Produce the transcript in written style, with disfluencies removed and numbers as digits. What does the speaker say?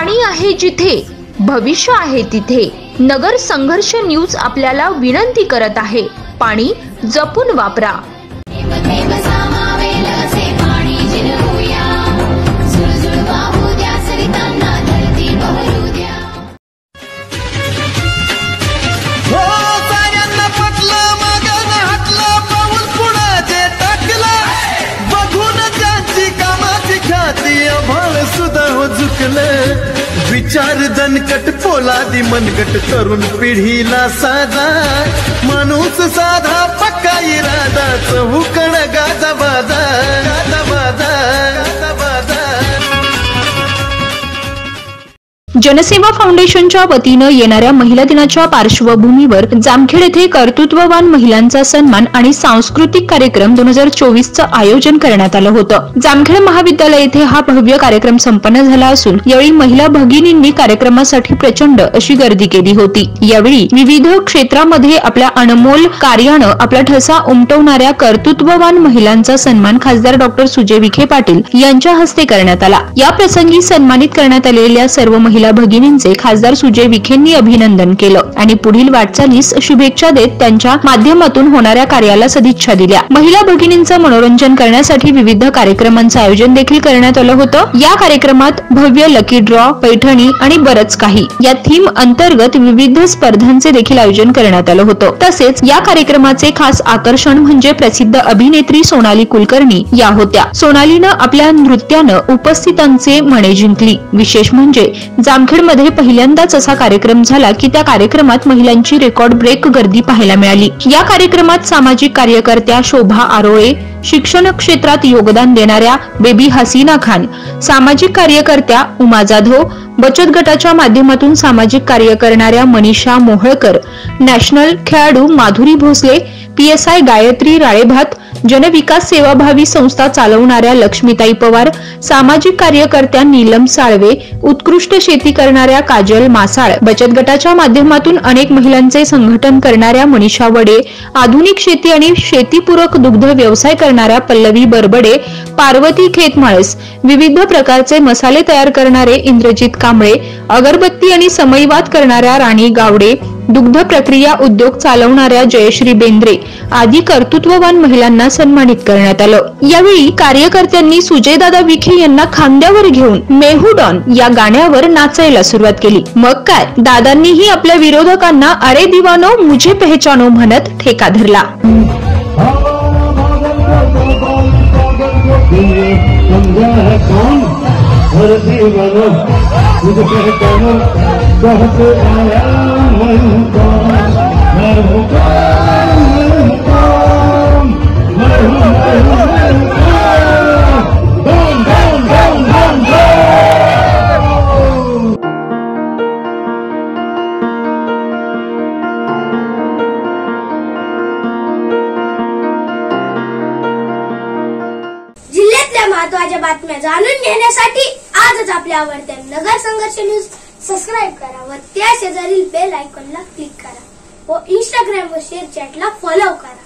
पाणी आहे जिथे भविष्य आहे तिथे नगर संघर्ष न्यूज आपल्याला विनंती करत आहे, पाणी जपून वापरा। विचार दणकट पोलादी मनगट तरुण पिढीला साधा माणूस साधा पक्का इरादा चहूकण गाजा बाजा गाजा बाजा गाजा बाजा। जनसेवा फाउंडेशनच्या वतीनं येणाऱ्या महिला दिनाच्या पार्श्वभूमीवर जामखेड येथे कर्तृत्ववान महिलांचा सन्मान आणि सांस्कृतिक कार्यक्रम 2024 चं आयोजन करण्यात आलं होतं। जामखेड महाविद्यालय येथे हा भव्य कार्यक्रम संपन्न झाला असून यावेळी महिला भगिनींनी कार्यक्रमासाठी प्रचंड अशी गर्दी केली होती। यावेळी विविध क्षेत्रामध्ये आपल्या अनमोल कार्यानं आपला ठसा उमटवणाऱ्या कर्तृत्ववान महिलांचा सन्मान खासदार डॉ. सुजय विखे पाटील यांच्या हस्ते करण्यात आला। या प्रसंगी सन्मानित करण्यात आलेल्या सर्व महिला भगिनींचे खासदार सुजय विखेंनी अभिनंदन केलं आणि पुढील वाटचालीस शुभेच्छा देत त्यांच्या माध्यमातून होणाऱ्या कार्याला सदिच्छा दिल्या। महिला भगिनींचं मनोरंजन करण्यासाठी विविध कार्यक्रमांचं आयोजन देखील करण्यात आलं होतं। या कार्यक्रमात भव्य लकी ड्रॉ, पैठणी आणि बरंच काही या थीम अंतर्गत विविध स्पर्धांचे देखील आयोजन करण्यात आलं होतं। तसेच या कार्यक्रमाचे खास आकर्षण म्हणजे प्रसिद्ध अभिनेत्री सोनाली कुलकर्णी या होत्या। सोनालीनं आपल्या नृत्यानं उपस्थितांचे मने जिंकली। विशेष म्हणजे जामखेडमध्ये पहिल्यांदाच असा कार्यक्रम झाला की त्या कार्यक्रमात महिलांची रेकॉर्ड ब्रेक गर्दी पाहायला मिळाली। या कार्यक्रमात सामाजिक कार्यकर्त्या शोभा आरोळे, शिक्षण क्षेत्रात योगदान देणाऱ्या बेबी हसीना खान, सामाजिक कार्यकर्त्या उमा जाधव, बचत गटाच्या माध्यमातून सामाजिक कार्य करणाऱ्या मनीषा मोहळकर, नॅशनल खेळाडू माधुरी भोसले, PSI गायत्री राळेभात, जनविकास सेवाभावी संस्था चालवणाऱ्या लक्ष्मीताई पवार, सामाजिक कार्यकर्त्या नीलम साळवे, उत्कृष्ट शेती करणाऱ्या काजल मासाळ, बचत गटाच्या माध्यमातून अनेक महिलांचे संघटन करणाऱ्या मनीषा वडे, आधुनिक शेती आणि शेतीपूरक दुग्ध व्यवसाय करणाऱ्या पल्लवी बरबडे, पार्वती खेतमाळस, विविध प्रकारचे मसाले तयार करणारे इंद्रजित कांबळे, अगरबत्ती आणि समईवात करणाऱ्या राणी गावडे, दुग्ध प्रक्रिया उद्योग चालवणाऱ्या जयश्री बेंद्रे आदी कर्तृत्ववान महिलांना सन्मानित करण्यात आलं। यावेळी कार्यकर्त्यांनी सुजयदादा विखे यांना खांद्यावर घेऊन मेहू डॉन या गाण्यावर नाचायला सुरुवात केली। मग काय, दादांनीही आपल्या विरोधकांना अरे दिवानो मुझे पहचानो म्हणत ठेका धरला। जिल्ह्यातल्या महत्त्वाच्या बातम्या जाणून घेण्यासाठी आजच आपल्या आवडत्या नगर संघर्ष न्यूज सबस्क्राइब करा व त्या शेजारील बेल आयकॉनला क्लिक करा व इंस्टाग्राम व शेअर चॅटला फॉलो करा।